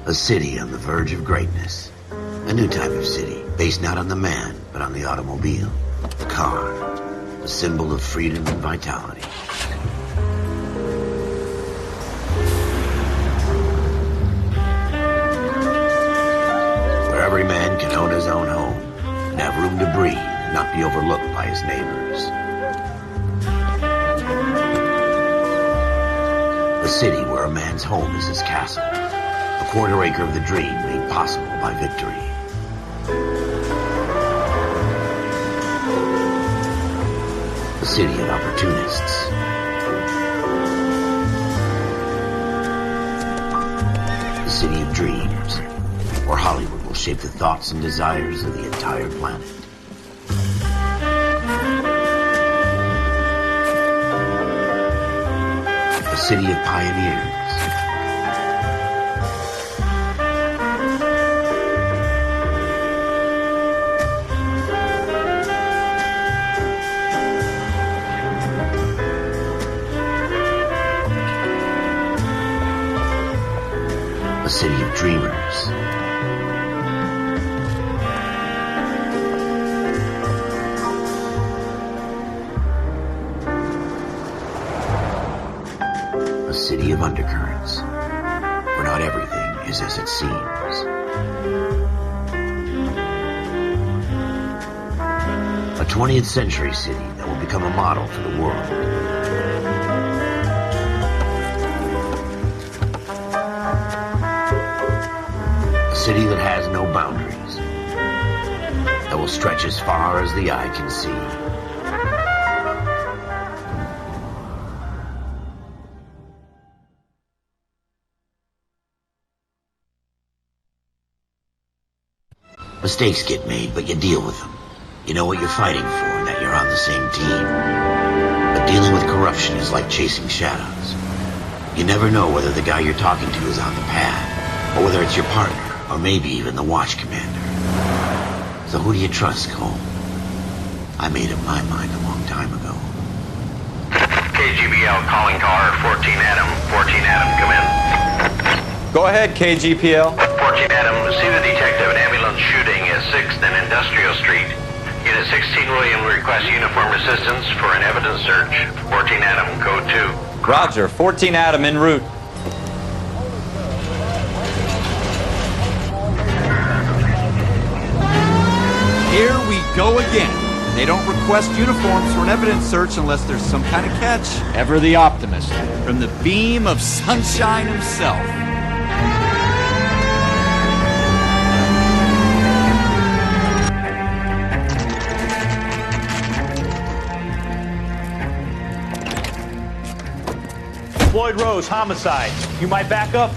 A city on the verge of greatness. A new type of city, based not on the man, but on the automobile. The car. A symbol of freedom and vitality. Where every man can own his own home, and have room to breathe, and not be overlooked by his neighbors. A city where a man's home is his castle. A quarter acre of the dream made possible by victory. A city of opportunists. A city of dreams, where Hollywood will shape the thoughts and desires of the entire planet. A city of pioneers. A city of dreamers. A city of undercurrents, where not everything is as it seems. A 20th century city that will become a model for the world. A city that has no boundaries, that will stretch as far as the eye can see. Mistakes get made, but you deal with them. You know what you're fighting for and that you're on the same team. But dealing with corruption is like chasing shadows. You never know whether the guy you're talking to is on the pad, or whether it's your partner, or maybe even the watch commander. So who do you trust, Cole? I made up my mind a long time ago. KGBL calling car 14 Adam. 14 Adam, come in. Go ahead, KGPL. 14 Adam, see the detective, an ambulance shooting at 6th and Industrial Street. Unit 16 William requests uniformed assistance for an evidence search. 14 Adam, code 2. Roger, 14 Adam en route. Here we go again. They don't request uniforms for an evidence search unless there's some kind of catch. Ever the optimist. From the beam of sunshine himself. Floyd Rose, homicide. You might back up?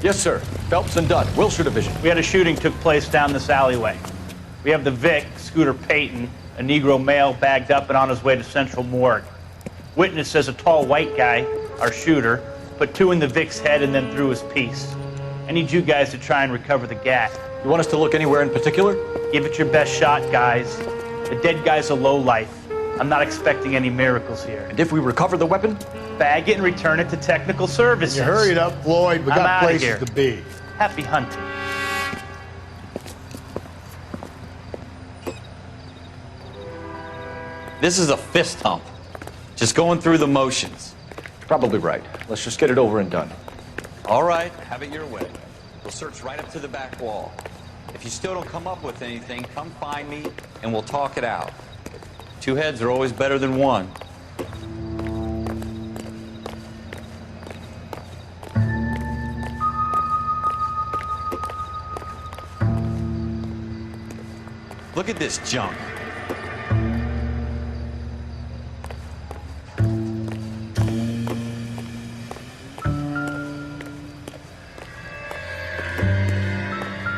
Yes, sir. Phelps and Dunn, Wilshire Division. We had a shooting took place down this alleyway. We have the Vic, Scooter Payton, a Negro male bagged up and on his way to Central Morgue. Witness says a tall white guy, our shooter, put 2 in the Vic's head and then threw his piece. I need you guys to try and recover the gat. You want us to look anywhere in particular? Give it your best shot, guys. The dead guy's a lowlife. I'm not expecting any miracles here. And if we recover the weapon? Bag it and return it to technical services. You hurry it up, Floyd. We I'm got outta places here. to be. Happy hunting. This is a fist hump. Just going through the motions. Probably right. Let's just get it over and done. All right, have it your way. We'll search right up to the back wall. If you still don't come up with anything, come find me and we'll talk it out. 2 heads are always better than 1. Look at this junk.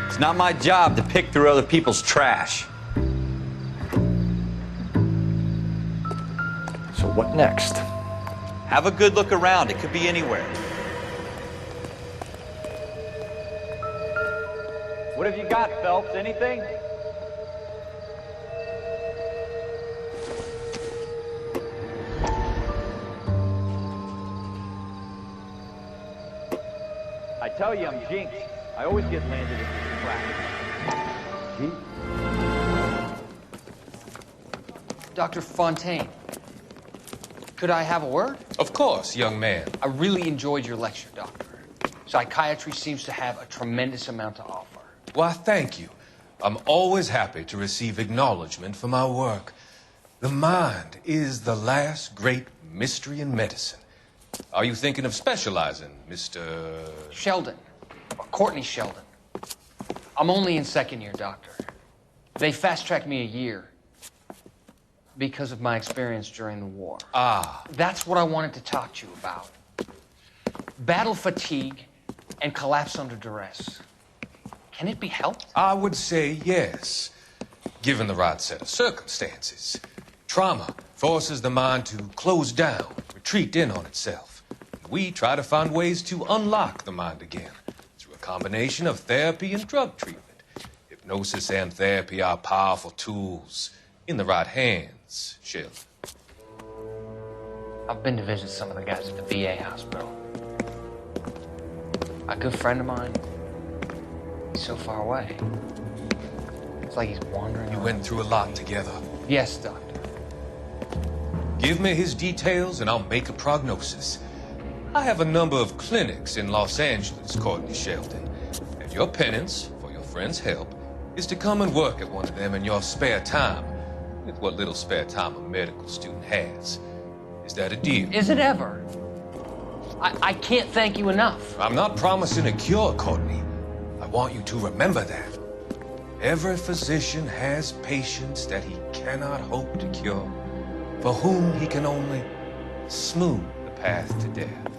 It's not my job to pick through other people's trash. So what next? Have a good look around. It could be anywhere. What have you got, Phelps? Anything? I tell you, I'm jinxed. I always get landed in this trap. Dr. Fontaine, could I have a word? Of course, young man. I really enjoyed your lecture, Doctor. Psychiatry seems to have a tremendous amount to offer. Why, thank you. I'm always happy to receive acknowledgement for my work. The mind is the last great mystery in medicine. Are you thinking of specializing, Mr. Sheldon, or Courtney Sheldon. I'm only in second year, Doctor. They fast-tracked me a year because of my experience during the war. Ah. That's what I wanted to talk to you about. Battle fatigue and collapse under duress. Can it be helped? I would say yes, given the right set of circumstances. Trauma forces the mind to close down, retreat in on itself. We try to find ways to unlock the mind again through a combination of therapy and drug treatment. Hypnosis and therapy are powerful tools in the right hands, Sheldon. I've been to visit some of the guys at the VA hospital. A good friend of mine, he's so far away. It's like he's wandering You around. went through a lot together. Yes, Doctor. Give me his details and I'll make a prognosis. I have a number of clinics in Los Angeles, Courtney Sheldon. And your penance, for your friend's help, is to come and work at one of them in your spare time, with what little spare time a medical student has. Is that a deal? Is it ever? I can't thank you enough. I'm not promising a cure, Courtney. I want you to remember that. Every physician has patients that he cannot hope to cure, for whom he can only smooth the path to death.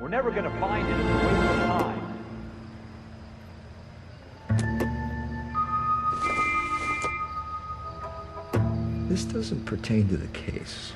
We're never going to find it. It's a waste of time. This doesn't pertain to the case.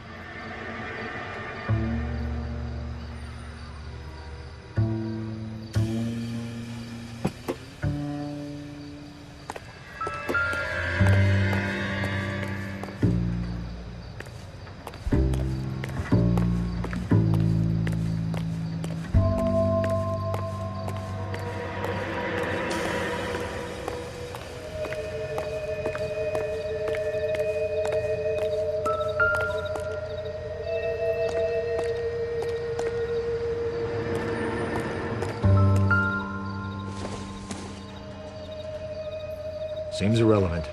Seems irrelevant.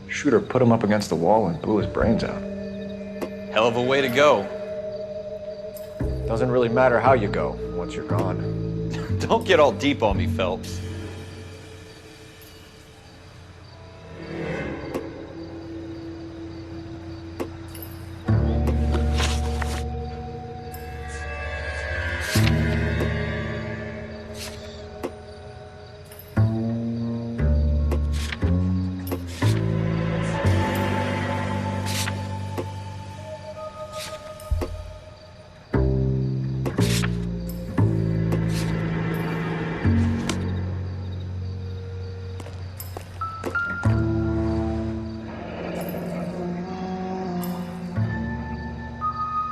Shooter put him up against the wall and blew his brains out. Hell of a way to go. Doesn't really matter how you go once you're gone. Don't get all deep on me, Phelps.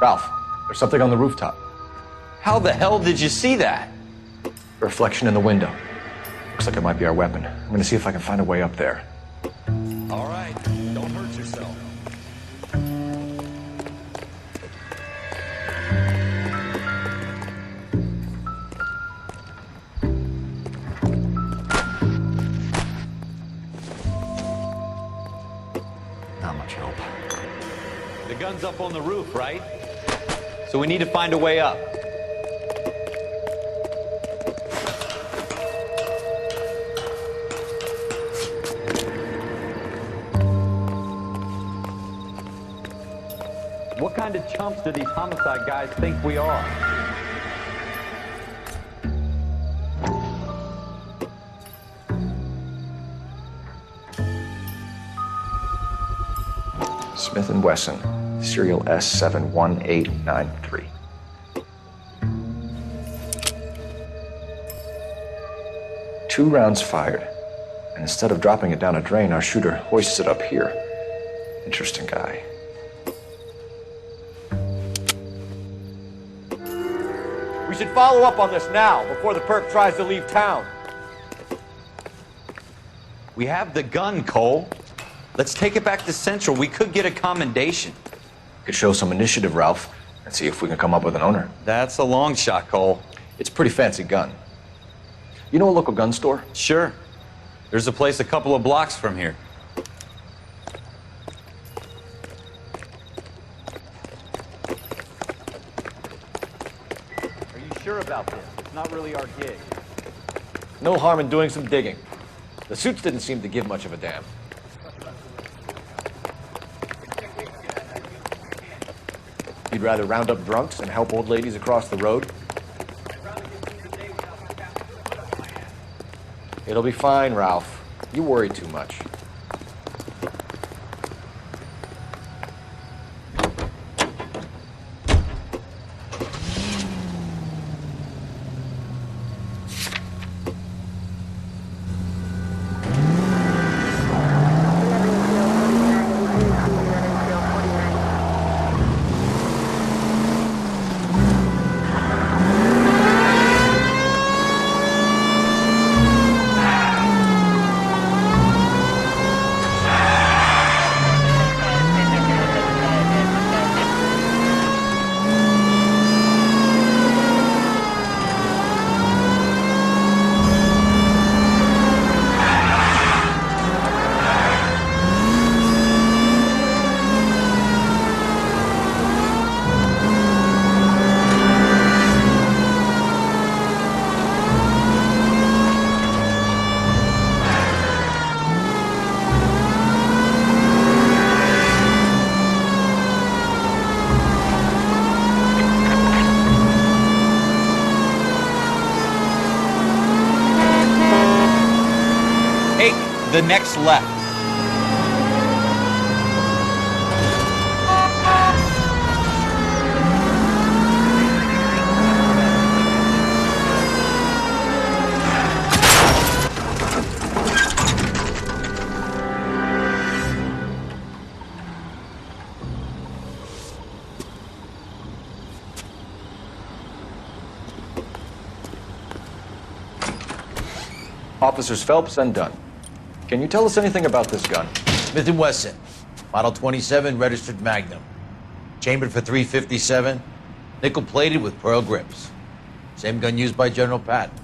Ralph, there's something on the rooftop. How the hell did you see that? A reflection in the window. Looks like it might be our weapon. I'm gonna see if I can find a way up there. All right, don't hurt yourself. Not much help. The gun's up on the roof, right? So we need to find a way up. What kind of chumps do these homicide guys think we are? Smith & Wesson, serial S71893. Two rounds fired, and instead of dropping it down a drain, our shooter hoists it up here. Interesting guy. We should follow up on this now, before the perp tries to leave town. We have the gun, Cole. Let's take it back to Central. We could get a commendation. Could show some initiative, Ralph, and see if we can come up with an owner. That's a long shot, Cole. It's a pretty fancy gun. You know a local gun store? Sure. There's a place a couple of blocks from here. Are you sure about this? It's not really our gig. No harm in doing some digging. The suits didn't seem to give much of a damn. You'd rather round up drunks and help old ladies across the road? It'll be fine, Ralph. You worry too much. The next left. Officers Phelps and Dunn. Can you tell us anything about this gun? Smith & Wesson, Model 27, registered Magnum. Chambered for .357, nickel-plated with pearl grips. Same gun used by General Patton.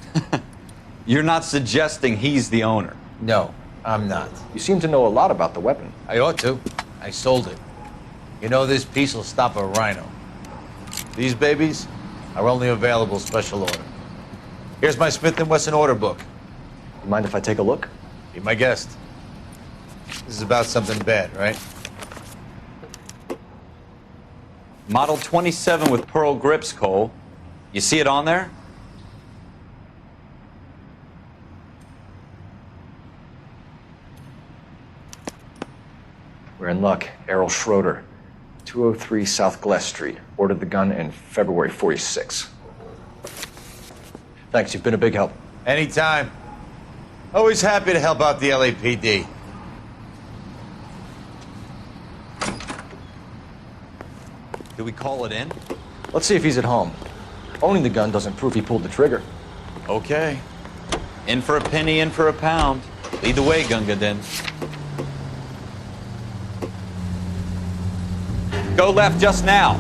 You're not suggesting he's the owner? No, I'm not. You seem to know a lot about the weapon. I ought to. I sold it. You know, this piece will stop a rhino. These babies are only available special order. Here's my Smith & Wesson order book. You mind if I take a look? Be my guest. This is about something bad, right? Model 27 with pearl grips, Cole. You see it on there? We're in luck. Errol Schroeder, 203 South Glass Street. Ordered the gun in February '46. Thanks, you've been a big help. Anytime. Always happy to help out the LAPD. Do we call it in? Let's see if he's at home. Owning the gun doesn't prove he pulled the trigger. Okay. In for a penny, in for a pound. Lead the way, Gunga Din. Go left just now.